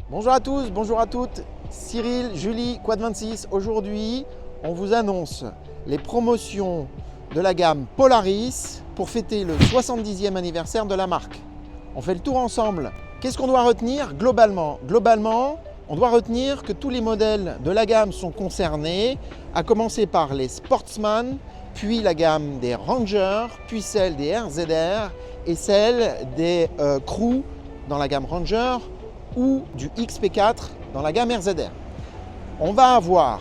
Bonjour à tous, bonjour à toutes, Cyril, Julie, Quad 26. Aujourd'hui, on vous annonce les promotions de la gamme Polaris pour fêter le 70e anniversaire de la marque. On fait le tour ensemble. Qu'est-ce qu'on doit retenir globalement? Globalement, on doit retenir que tous les modèles de la gamme sont concernés, à commencer par les Sportsman, puis la gamme des Rangers, puis celle des RZR et celle des Crew dans la gamme Ranger ou du XP4 dans la gamme RZR. On va avoir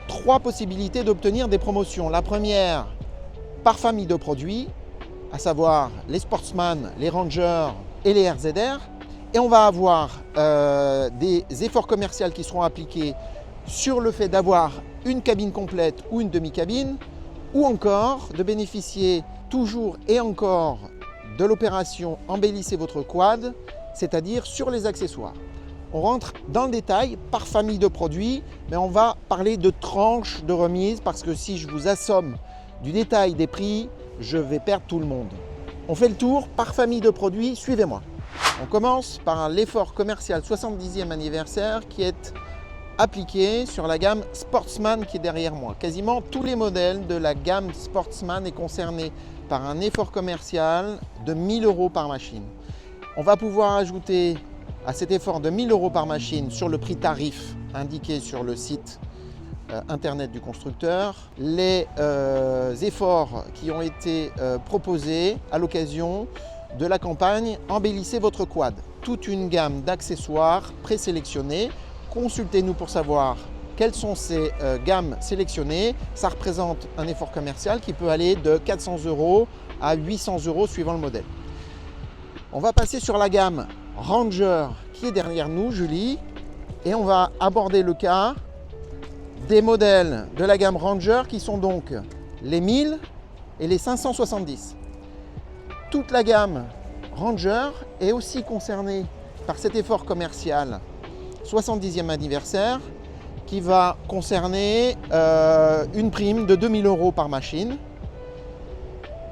trois possibilités d'obtenir des promotions. La première, par famille de produits, à savoir les Sportsman, les Rangers et les RZR. Et on va avoir des efforts commerciaux qui seront appliqués sur le fait d'avoir une cabine complète ou une demi-cabine, ou encore de bénéficier toujours et encore de l'opération Embellissez votre quad, c'est-à-dire sur les accessoires. On rentre dans le détail par famille de produits, mais on va parler de tranches de remise parce que si je vous assomme du détail des prix, je vais perdre tout le monde. On fait le tour par famille de produits, suivez-moi. On commence par l'effort commercial 70e anniversaire qui est appliqué sur la gamme Sportsman qui est derrière moi. Quasiment tous les modèles de la gamme Sportsman est concerné par un effort commercial de 1 000 € par machine. On va pouvoir ajouter à cet effort de 1 000 € par machine sur le prix tarif indiqué sur le site internet du constructeur, les efforts qui ont été proposés à l'occasion de la campagne Embellissez votre quad. Toute une gamme d'accessoires présélectionnés. Consultez-nous pour savoir quelles sont ces gammes sélectionnées. Ça représente un effort commercial qui peut aller de 400 € à 800 € suivant le modèle. On va passer sur la gamme Ranger qui est derrière nous, Julie, et on va aborder le cas des modèles de la gamme Ranger qui sont donc les 1000 et les 570. Toute la gamme Ranger est aussi concernée par cet effort commercial 70e anniversaire qui va concerner une prime de 2 000 € par machine.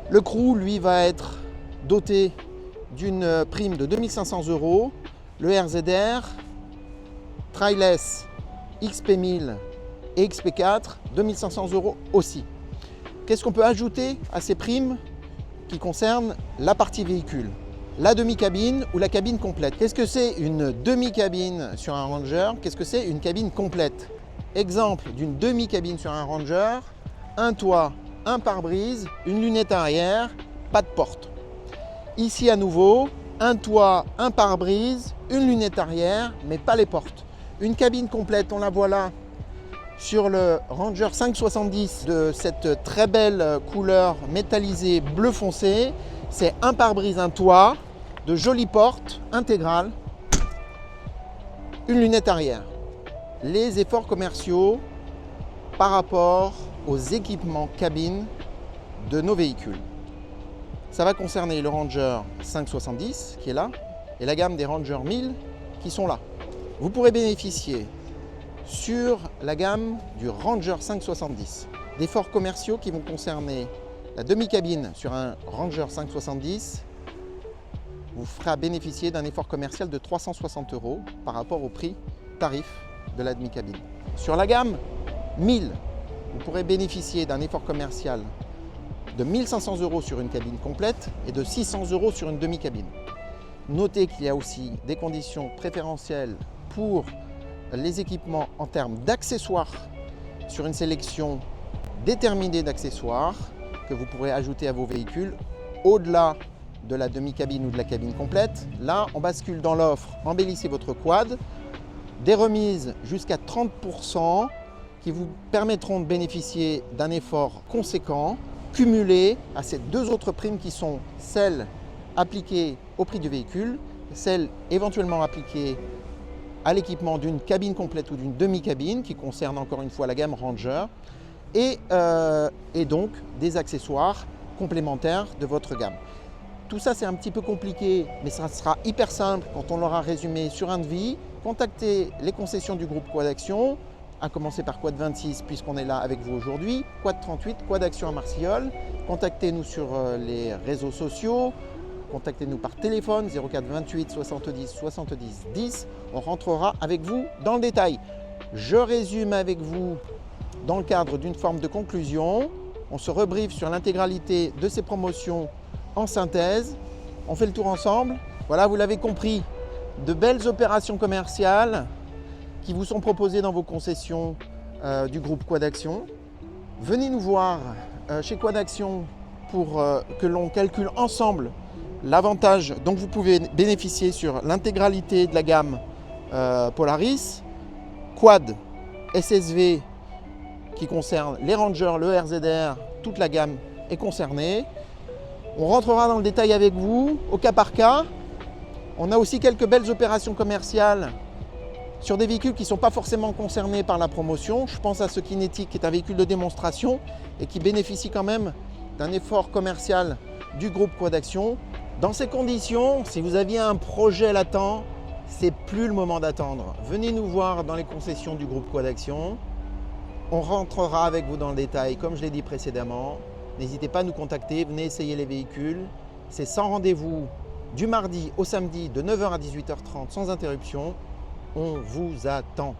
Le Crew, lui, va être doté d'une prime de 2 500 €. Le RZR, Trailless, XP1000 et XP4, 2 500 € aussi. Qu'est-ce qu'on peut ajouter à ces primes qui concernent la partie véhicule? La demi-cabine ou la cabine complète. Qu'est-ce que c'est une demi-cabine sur un Ranger? Qu'est-ce que c'est une cabine complète? Exemple d'une demi-cabine sur un Ranger, un toit, un pare-brise, une lunette arrière, pas de porte. Ici à nouveau, un toit, un pare-brise, une lunette arrière, mais pas les portes. Une cabine complète, on la voit là sur le Ranger 570 de cette très belle couleur métallisée bleu foncé. C'est un pare-brise, un toit, de jolies portes intégrales, une lunette arrière. Les efforts commerciaux par rapport aux équipements cabines de nos véhicules. Ça va concerner le Ranger 570 qui est là et la gamme des Ranger 1000 qui sont là. Vous pourrez bénéficier sur la gamme du Ranger 570 d'efforts commerciaux qui vont concerner la demi-cabine sur un Ranger 570 vous fera bénéficier d'un effort commercial de 360 € par rapport au prix tarif de la demi-cabine. Sur la gamme 1000, vous pourrez bénéficier d'un effort commercial de 1 500 € sur une cabine complète et de 600 € sur une demi-cabine. Notez qu'il y a aussi des conditions préférentielles pour les équipements en termes d'accessoires sur une sélection déterminée d'accessoires que vous pourrez ajouter à vos véhicules au-delà de la demi-cabine ou de la cabine complète. Là, on bascule dans l'offre Embellissez votre quad, des remises jusqu'à 30 % qui vous permettront de bénéficier d'un effort conséquent cumulé à ces deux autres primes qui sont celles appliquées au prix du véhicule, celles éventuellement appliquées à l'équipement d'une cabine complète ou d'une demi-cabine qui concerne encore une fois la gamme Ranger et donc des accessoires complémentaires de votre gamme. Tout ça c'est un petit peu compliqué mais ça sera hyper simple quand on l'aura résumé sur un devis. Contactez les concessions du groupe Quad Action, à commencer par Quad 26 puisqu'on est là avec vous aujourd'hui, Quad 38, Quad Action à Marseillol. Contactez-nous sur les réseaux sociaux, contactez-nous par téléphone 04 28 70 70 10. On rentrera avec vous dans le détail. Je résume avec vous dans le cadre d'une forme de conclusion. On se rebriefe sur l'intégralité de ces promotions en synthèse. On fait le tour ensemble. Voilà, vous l'avez compris, de belles opérations commerciales qui vous sont proposées dans vos concessions du groupe Quadaction. Venez nous voir chez Quadaction pour que l'on calcule ensemble l'avantage dont vous pouvez bénéficier sur l'intégralité de la gamme Polaris, Quad, SSV qui concerne les Rangers, le RZR, toute la gamme est concernée. On rentrera dans le détail avec vous au cas par cas. On a aussi quelques belles opérations commerciales sur des véhicules qui ne sont pas forcément concernés par la promotion. Je pense à ce Kinetic qui est un véhicule de démonstration et qui bénéficie quand même d'un effort commercial du groupe Quadaction. Dans ces conditions, si vous aviez un projet latent, c'est plus le moment d'attendre. Venez nous voir dans les concessions du groupe Quadaction. On rentrera avec vous dans le détail, comme je l'ai dit précédemment. N'hésitez pas à nous contacter, venez essayer les véhicules. C'est sans rendez-vous du mardi au samedi de 9 h à 18 h 30 sans interruption. On vous attend.